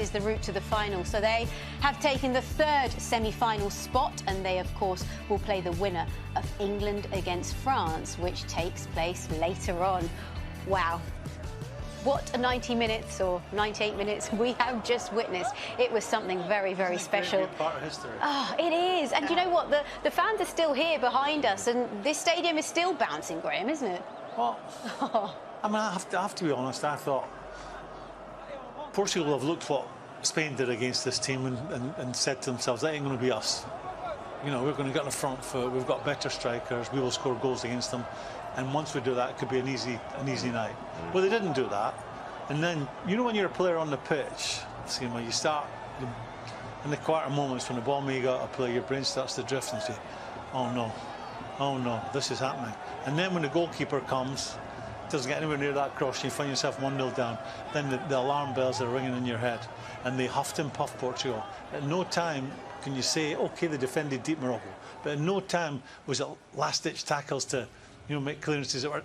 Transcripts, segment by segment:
Is the route to the final. So they have taken the third semi-final spot, and they of course will play the winner of England against France, which takes place later on. Wow, what a 90 minutes or 98 minutes we have just witnessed. It was something very, very special. Part of history. Oh, it is. And you know what, the fans are still here behind us, and this stadium is still bouncing, Graham, isn't it? Well, I mean, I have to be honest, I thought Portugal have looked what Spain did against this team and said to themselves, that ain't going to be us. You know, we're going to get on the front foot, we've got better strikers, we will score goals against them, and once we do that, it could be an easy night. Well, they didn't do that, and then, you know, when you're a player on the pitch, see, when you start in the quieter moments when the ball may go out of play, your brain starts to drift and say, oh no, this is happening. And then when the goalkeeper comes, doesn't get anywhere near that cross, you find yourself 1-0 down, then the alarm bells are ringing in your head, and they huffed and puffed Portugal. At no time can you say, OK, they defended deep Morocco, but at no time was it last-ditch tackles to, you know, make clearances that were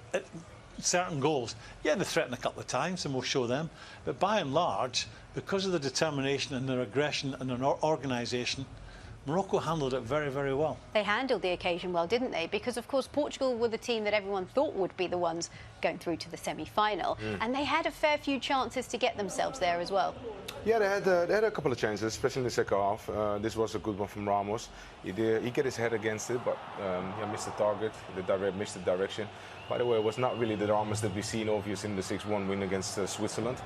certain goals. Yeah, they threatened a couple of times, and we'll show them, but by and large, because of their determination and their aggression and their organisation, Morocco handled it very, very well. They handled the occasion well, didn't they? Because, of course, Portugal were the team that everyone thought would be the ones going through to the semi-final. And they had a fair few chances to get themselves there as well. Yeah, they had a couple of chances, especially in the second half. This was a good one from Ramos. He get his head against it, but he missed the target, missed the direction. By the way, it was not really the Ramos that we've seen, obviously, in the 6-1 win against Switzerland.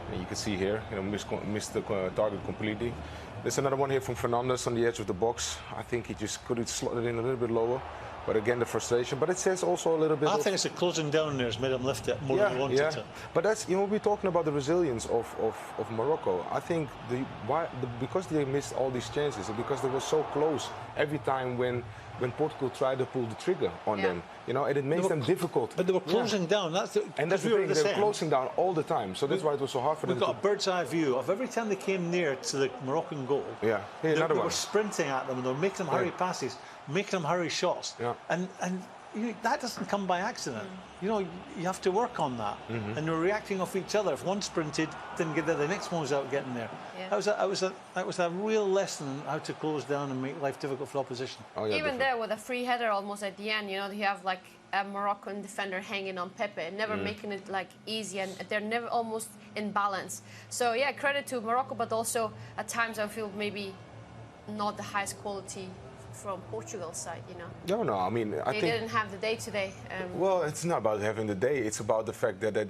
And you can see here, you know, missed the target completely. There's another one here from Fernandes on the edge of the box. I think he just could have slotted in a little bit lower. But again, the frustration. But it says also a little bit. I think it's the closing down there has made him lift it more than he wanted to. But that's, you know, we're talking about the resilience of Morocco. I think because they missed all these chances, and because they were so close every time when Portugal tried to pull the trigger on them, you know, and it makes them difficult. But they were closing down. That's the thing. They were closing down all the time. So that's why it was so hard for them. We've got a bird's eye view of every time they came near to the Moroccan goal. Yeah, they were sprinting at them, and they were making them hurry passes, making them hurry shots. Yeah. And you know, that doesn't come by accident. You know, you have to work on that. And they're reacting off each other. If one sprinted, didn't get there, the next one was out getting there. Yeah. That was a real lesson on how to close down and make life difficult for opposition. Oh, yeah, even there with a free header almost at the end, you know, you have like a Moroccan defender hanging on Pepe, never making it like easy, and they're never almost in balance. So yeah, credit to Morocco, but also at times I feel maybe not the highest quality from Portugal's side, you know. No, I mean, I think they didn't have the day today. Well, it's not about having the day. It's about the fact that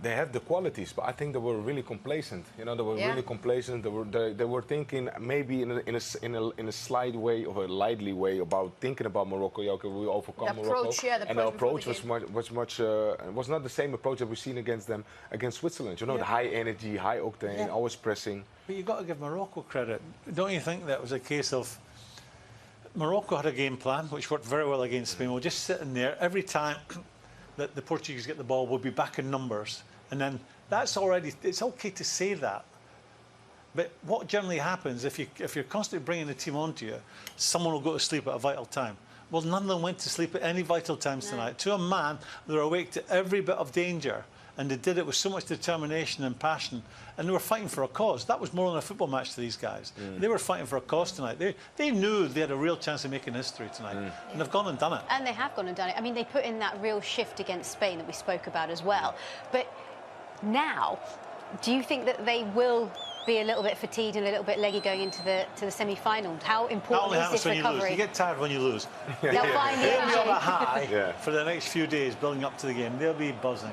they have the qualities. But I think they were really complacent. You know, they were really complacent. They were thinking maybe in a slight way or a lightly way about thinking about Morocco. Yeah, okay, we overcome Morocco. And the approach was not the same approach that we've seen against them against Switzerland. You know, the high energy, high octane, always pressing. But you've got to give Morocco credit. Don't you think that was a case of Morocco had a game plan which worked very well against Spain. We're just sitting there every time that the Portuguese get the ball, we'll be back in numbers, and then that's already, it's okay to say that, but what generally happens if you're constantly bringing the team onto you, someone will go to sleep at a vital time. Well, none of them went to sleep at any vital times tonight. To a man, they were awake to every bit of danger, and they did it with so much determination and passion, and they were fighting for a cause. That was more than a football match to these guys. They were fighting for a cause tonight. They knew they had a real chance of making history tonight, and they've gone and done it. And they have gone and done it. I mean, they put in that real shift against Spain that we spoke about as well. But now, do you think that they will be a little bit fatigued and a little bit leggy going into the semi-final? How important is this recovery? You get tired when you lose. They'll find the They'll be on a high for the next few days building up to the game. They'll be buzzing.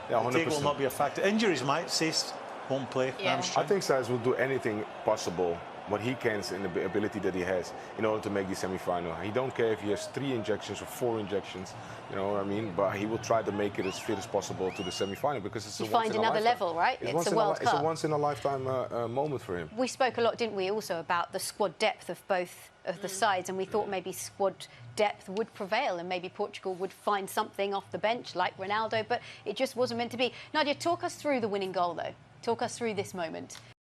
Yeah, 100%. The will not be a factor. Injuries might, Sace won't play. I think Sace will do anything possible, what he can in the ability that he has, in order to make the semi-final. He don't care if he has 3 injections or 4 injections, you know what I mean? But he will try to make it as fit as possible to the semi-final, because it's a find another level, right? It's a World Cup. It's a once-in-a-lifetime moment for him. We spoke a lot, didn't we, also about the squad depth of both of the sides, and we thought maybe squad depth would prevail and maybe Portugal would find something off the bench like Ronaldo, but it just wasn't meant to be. Nadia, talk us through the winning goal, though. Talk us through this moment.